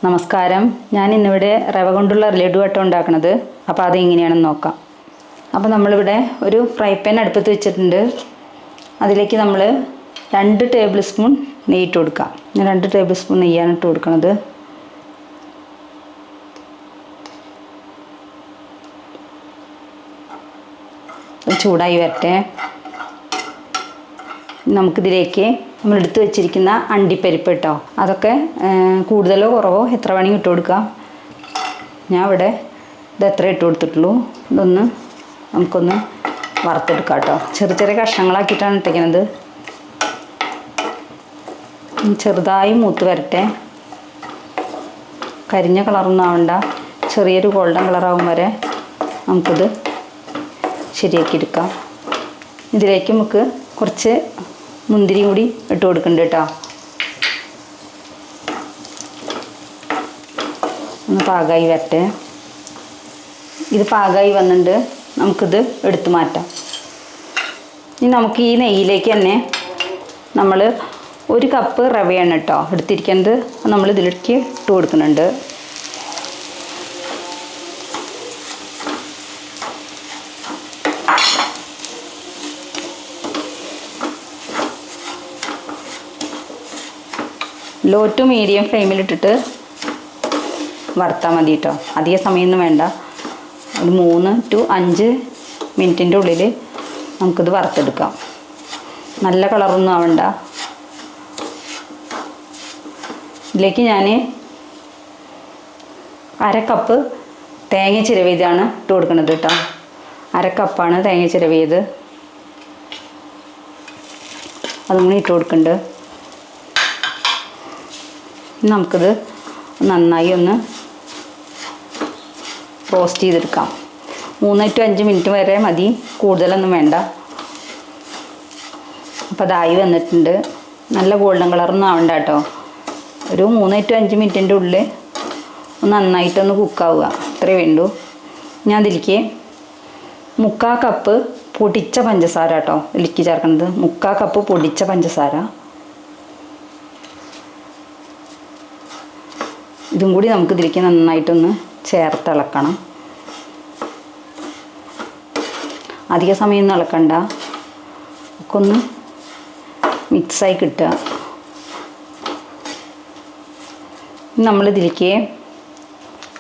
നമസ്കാരം. ഞാൻ ഇന്നിവിടെ റവ കൊണ്ടുള്ള ലഡു ആട്ടം ഉണ്ടാക്കുന്നത്. അപ്പോൾ അത് എങ്ങനെയാണെന്ന് നോക്കാം. അപ്പോൾ നമ്മളിവിടെ ഒരു ഫ്രൈ പാൻ അടുപ്പത്ത് വെച്ചിട്ടുണ്ട്. അതിലേക്ക് നമ്മൾ 2 ടേബിൾ സ്പൂൺ നെയ്യ് ഇട്ട് കൊടുക്കാം. ഞാൻ 2 ടേബിൾ സ്പൂൺ നെയ്യാണ് ഇട്ട് കൊടുക്കുന്നത്. ചൂടായി വരട്ടെ. നമുക്കിതിലേക്ക് നമ്മൾ എടുത്ത് വെച്ചിരിക്കുന്ന അണ്ടിപ്പരിപ്പ് കേട്ടോ, അതൊക്കെ കൂടുതലോ കുറവോ എത്ര വേണമെങ്കിൽ ഇട്ട് കൊടുക്കാം. ഞാൻ ഇവിടെ ഇത് എത്ര ഇട്ട് കൊടുത്തിട്ടുള്ളൂ. ഇതൊന്ന് നമുക്കൊന്ന് വറുത്തെടുക്കാം കേട്ടോ. ചെറിയ ചെറിയ കഷ്ണങ്ങളാക്കിയിട്ടാണ് ഇട്ടിരിക്കുന്നത്. ചെറുതായി മൂത്ത് വരട്ടെ. കരിഞ്ഞ കളറൊന്നും ആവണ്ട, ചെറിയൊരു ഗോൾഡൻ കളറാവും വരെ നമുക്കിത് ശരിയാക്കി എടുക്കാം. ഇതിലേക്ക് നമുക്ക് കുറച്ച് മുന്തിരിയും കൂടി ഇട്ട് കൊടുക്കുന്നുണ്ട് കേട്ടോ. ഒന്ന് പാകമായി വരട്ടെ. ഇത് പാകമായി വന്നിട്ടുണ്ട്. നമുക്കിത് എടുത്തു മാറ്റാം. ഇനി നമുക്ക് ഈ നെയ്യിലേക്ക് തന്നെ നമ്മൾ 1 കപ്പ് റവയാണ് കേട്ടോ എടുത്തിരിക്കുന്നത്. നമ്മൾ ഇതിലേക്ക് ഇട്ട് കൊടുക്കുന്നുണ്ട്. ലോ ടു മീഡിയം ഫ്ലെയിമിലിട്ടിട്ട് വറുത്താൽ മതി കേട്ടോ. അധിക സമയമൊന്നും വേണ്ട. ഒരു 3 to 5 മിനിറ്റിൻ്റെ ഉള്ളിൽ നമുക്കിത് വറുത്തെടുക്കാം. നല്ല കളറൊന്നും ആവണ്ട. ഇതിലേക്ക് ഞാൻ 1/2 കപ്പ് തേങ്ങ ചിരവിയതാണ് ഇട്ട് കൊടുക്കുന്നത് കേട്ടോ. 1/2 കപ്പാണ് തേങ്ങ ചിരവിയത്. അതും കൂടി ഇട്ട് കൊടുക്കുന്നുണ്ട്. നമുക്കിത് നന്നായി ഒന്ന് റോസ്റ്റ് ചെയ്തെടുക്കാം. 3 to 5 മിനിറ്റ് വരെ മതി, കൂടുതലൊന്നും വേണ്ട. അപ്പോൾ അതായി വന്നിട്ടുണ്ട്. നല്ല ഗോൾഡൻ കളറൊന്നും ആവണ്ട കേട്ടോ. ഒരു 3 to 5 മിനിറ്റിൻ്റെ ഉള്ളിൽ നന്നായിട്ടൊന്ന് കുക്കാവുക, അത്രയേ വേണ്ടൂ. ഞാൻ അതിലേക്ക് 3/4 കപ്പ് പൊടിച്ച പഞ്ചസാര കേട്ടോ ഇതിലേക്ക് ചേർക്കുന്നത്. 3/4 കപ്പ് പൊടിച്ച പഞ്ചസാര. ഇതും കൂടി നമുക്ക് ഇതിലേക്ക് നന്നായിട്ടൊന്ന് ചേർത്തിളക്കണം. അധിക സമയമൊന്നും ഇളക്കണ്ട, ഒക്കെ ഒന്ന് മിക്സായി കിട്ടുക. നമ്മളിതിലേക്ക്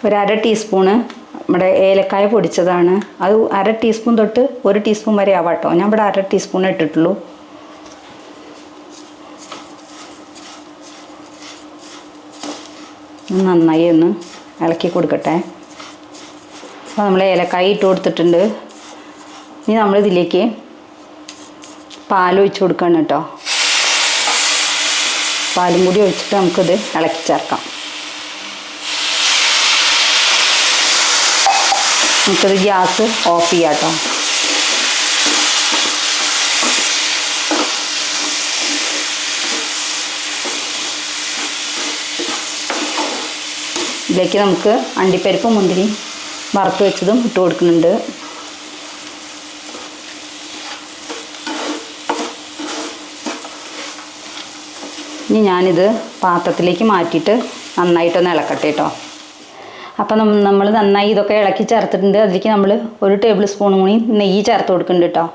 ഒരു 1/2 ടീസ്പൂണ് നമ്മുടെ ഏലക്കായ പൊടിച്ചതാണ്. അത് 1/2 ടീസ്പൂൺ തൊട്ട് 1 ടീസ്പൂൺ വരെ ആവാം കേട്ടോ. ഞാൻ ഇവിടെ 1/2 ടീസ്പൂൺ ഇട്ടിട്ടുള്ളൂ. നന്നായി ഒന്ന് ഇളക്കി കൊടുക്കട്ടെ. അപ്പോൾ നമ്മൾ ഏലക്കായ ഇട്ട് കൊടുത്തിട്ടുണ്ട്. ഇനി നമ്മളിതിലേക്ക് പാലൊഴിച്ച് കൊടുക്കണം കേട്ടോ. പാലും കൂടി ഒഴിച്ചിട്ട് നമുക്കിത് ഇളക്കി ചേർക്കാം. നമുക്കിത് ഗ്യാസ് ഓഫ് ചെയ്യാം കേട്ടോ. ഇതിലേക്ക് നമുക്ക് അണ്ടിപ്പരിപ്പും മുന്തിരി വറുത്ത് വെച്ചതും ഇട്ട് കൊടുക്കുന്നുണ്ട്. ഇനി ഞാനിത് പാത്രത്തിലേക്ക് മാറ്റിയിട്ട് നന്നായിട്ടൊന്ന് ഇളക്കട്ടെ കേട്ടോ. അപ്പം നമ്മൾ നന്നായി ഇതൊക്കെ ഇളക്കി ചേർത്തിട്ടുണ്ട്. അതിലേക്ക് നമ്മൾ 1 ടേബിൾ സ്പൂൺ കൂടി നെയ്യ് ചേർത്ത് കൊടുക്കുന്നുണ്ട് കേട്ടോ.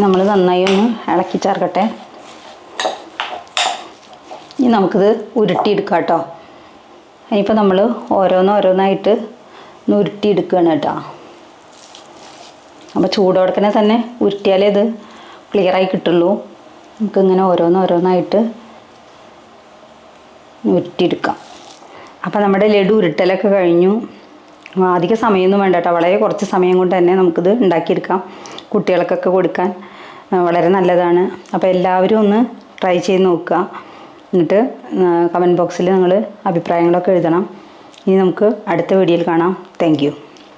നമ്മൾ നന്നായി ഒന്ന് ഇളക്കി ചേർക്കട്ടെ. ഇനി നമുക്കിത് ഉരുട്ടിയെടുക്കാം കേട്ടോ. ഇനിയിപ്പോൾ നമ്മൾ ഓരോന്നായിട്ട് ഉരുട്ടിയെടുക്കുകയാണ് കേട്ടോ. അപ്പോൾ ചൂടോടെ തന്നെ ഉരുട്ടിയാലേ ഇത് ക്ലിയറായി കിട്ടുള്ളൂ. നമുക്കിങ്ങനെ ഓരോന്നായിട്ട് ഉരുട്ടിയെടുക്കാം. അപ്പോൾ നമ്മുടെ ലഡു ഉരുട്ടലൊക്കെ കഴിഞ്ഞു. അധിക സമയമൊന്നും വേണ്ട കേട്ടോ. വളരെ കുറച്ച് സമയം കൊണ്ട് തന്നെ നമുക്കിത് ഉണ്ടാക്കിയെടുക്കാം. കുട്ടികൾക്കൊക്കെ കൊടുക്കാൻ വളരെ നല്ലതാണ്. അപ്പോൾ എല്ലാവരും ഒന്ന് ട്രൈ ചെയ്ത് നോക്കുക. എന്നിട്ട് കമൻറ്റ് ബോക്സിൽ നിങ്ങൾ അഭിപ്രായങ്ങളൊക്കെ എഴുതണം. ഇനി നമുക്ക് അടുത്ത വീഡിയോയിൽ കാണാം. Thank you.